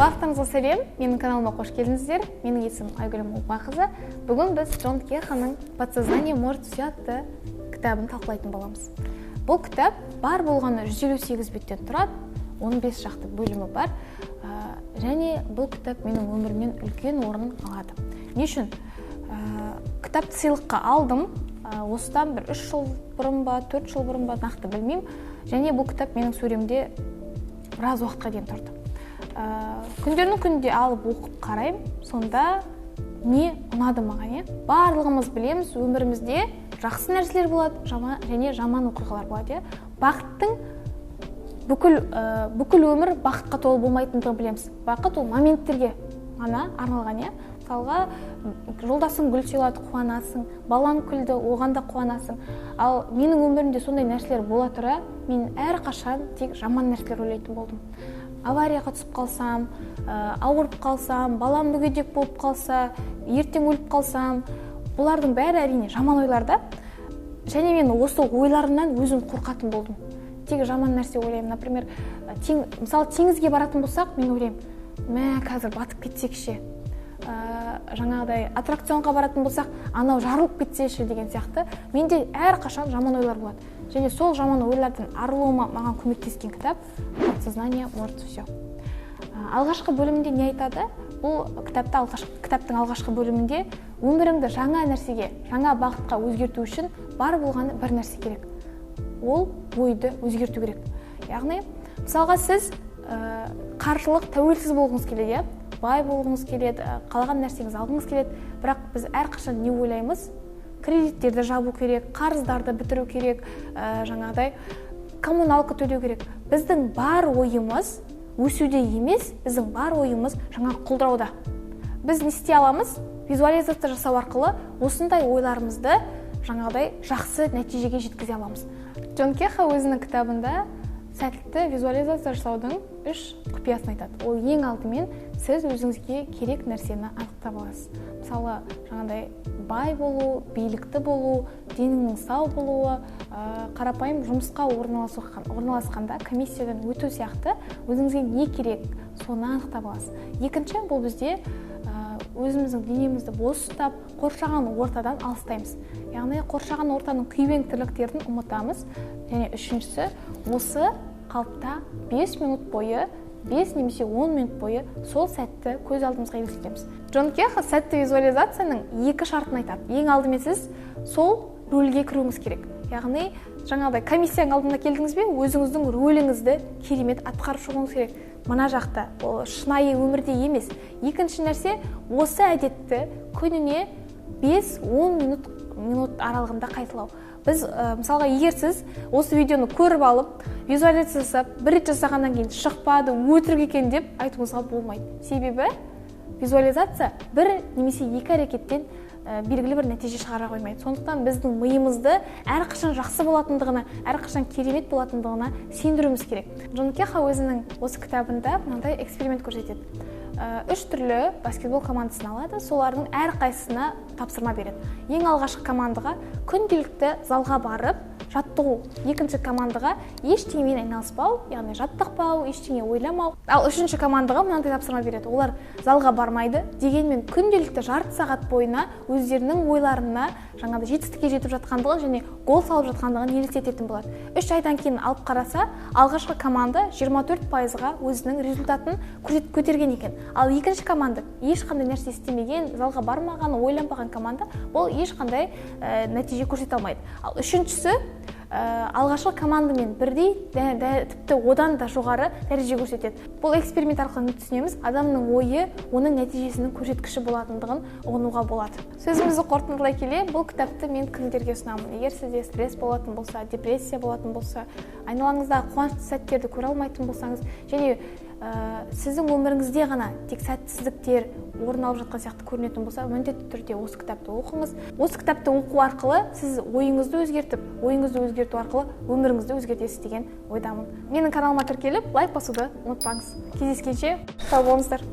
Барлықтарыңызға сәлем, менің каналыма қош келдіңіздер. Менің есімім Айгүл Молбақызы. Бүгін біз Джон Кеханың «Подсознание может все» атты кітабын талқылайтын боламыз. Бұл кітап бар болғаны 158 беттен тұрады, 15 шақты бөлімі бар. Және бұл кітап менің өмірімнен үлкен орын алады. Не үшін? Кітапты сыйлыққа алдым. Осыдан бір 3 жыл бұрын ба, 4 жыл бұрын ба, нақты білмеймін. Және бұл кітап менің сөремде біраз уақытқа дейін тұрды. Күндердің күнде алып оқып қараймын, сонда не ұнады маған? Барлығымыз білеміз, өмірімізде жақсы нәрселер болады, және жаман оқиғалар болады. Бақыттың бүкіл өмір бақытқа толы болмайтындығын білеміз. Бақыт ол моменттерге ғана арналған. Мысалға, жолдасың гүл сыйлады, қуанасың, балаң күлді, оған да қуанасың. Ал менің өмірімде сондай нәрселер бола тұра, мен әрқашан тек жаман нәрселер ойлайтын болдым. Аварияға түсіп қалсам, ауырып қалсам, балам мүгедек болып қалса, ертең өліп қалсам, бұлардың бәрі әрине жаман ойларда. Және мен осы ойларымнан өзім қорқатын болдым. Тек жаман нәрсе ойлаймын. Например, мысалы теңізге баратын болсақ, мен ойлаймын, қазір батып кетсекші. Жаңағыдай аттракционға баратын болсақ, анау жарылып кетсеші деген сияқты. Менде әрқашан жаман ойлар болады. Және сол жаман ойлардан арылуыма маған көмектескен кітап «Подсознание может все». Алғашқы бөлімінде не айтады? Бұл кітаптың алғашқы бөлімінде өміріңді жаңа нәрсеге, жаңа бағытқа өзгерту үшін бар болғаны бір нәрсе керек. Ол ойды өзгерту керек. Яғни, мысалға сіз қаржылық тәуелсіз болғыңыз келеді, бай болғыңыз келеді, қалаған нәрсеңіз алғыңыз келеді, бірақ біз әрқашан не ойлаймыз? Кредиттерді жабу керек, қарыздарды бітіру керек, жаңағыдай коммуналка төлеу керек. Біздің бар ойымыз өсуде емес, біздің бар ойымыз жаңа құлдырауда. Біз не істей аламыз? Визуализация жасау арқылы осындай ойларымызды жаңағыдай жақсы нәтижеге жеткізе аламыз. Джон Кеха өзінің кітабында сәтті визуализация жасаудың 3 құпиясын айтады. Ол ең алдымен сіз өзіңізге керек нәрсені анықтап аласыз. Мысалы, жаңағыдай бай болу, билікті болу, деніңнің сау болуы, қарапайым жұмысқа орналасқанда комиссиядан өту сияқты өзіңізге не керек, соны анықтап аласыз. Екінші, бұл бізде өзіміздің денемізді бос ұстап, қоршаған ортадан алыстаймыз. Яғни қоршаған ортаның күйбең тірліктерін ұмытамыз. Және үшіншісі, осы қалыпта 5 минут бойы, 5 немесе 10 минут бойы сол сәтті көз алдымызға елестетеміз. Джон Кеха сәтті визуализацияның 2 шартын айтады. Ең алдымен сіз сол рөлге кіруіңіз керек. Яғни, жаңағыдай комиссияның алдына келдіңіз бе, өзіңіздің рөліңізді керемет атқарып шығуыңыз керек. Мына жақта, ол шынайы өмірде емес. Екінші нәрсе, осы әдетті күніне 5-10 минут аралығында қайталау. Біз, мысалға, егер сіз осы видеоны көріп алып, визуализация жасап, бір рет жасағаннан кейін шықпады, өтірік екен деп айтуыңызға болмайды. Себебі визуализация бір немесе 2 әрекеттен белгілі бір нәтиже шығара қоймайды. Сондықтан біздің миымызды әрқашан жақсы болатындығына, әрқашан керемет болатындығына сендіруіміз керек. Джон Кеха өзінің осы кітабында мынандай эксперимент көрсетеді. 3 түрлі баскетбол командасын алады, солардың әрқайсысына тапсырма береді. Ең алғашқы командаға күнделікті залға барып, жаттығу. Екінші командаға ештеңемен айналыспау, яғни жаттықпау, ештеңе ойламау. Ал үшінші командаға мынандай тапсырма береді. Олар залға бармайды, дегенмен күнделікті жарты сағат бойына өздерінің ойларына жаңағыдай жетістікке жетіп жатқандығын және гол салып жатқандығын елестететін болады. 3 айдан кейін алып қараса, алғашқы команда 24%-ға өзінің результатын көтерген екен. Ал екінші команда ешқандай нәрсе істемеген, залға бармаған, ойланбаған команда, ол ешқандай нәтиже көрсете алмайды. Ал үшіншісі алғашқы командамен бірдей, тіпті одан да жоғары дәреже көрсетеді. Бұл эксперимент арқылы не түсінеміз? Адамның ойы оның нәтижесінің көрсеткіші болатындығын ұғынуға болады. Сөзімізді қорытындылай келе, бұл кітапты мен кімдерге ұсынамын? Егер сізде стресс болатын болса, депрессия болатын болса, айналаңызда қуанышты сәттерді көре алмайтын болсаңыз, және сіздің өміріңізде ғана тек сәтсіздіктер орын алып жатқан сияқты көрінетін болса, міндетті түрде осы кітапты оқыңыз. Осы кітапты оқу арқылы сіз ойыңызды өзгерту арқылы өміріңізді өзгертесіз деген ойдамын. Менің каналыма тіркеліп, лайк басуды ұмытпаңыз. Кездескенше сау болыңыздар.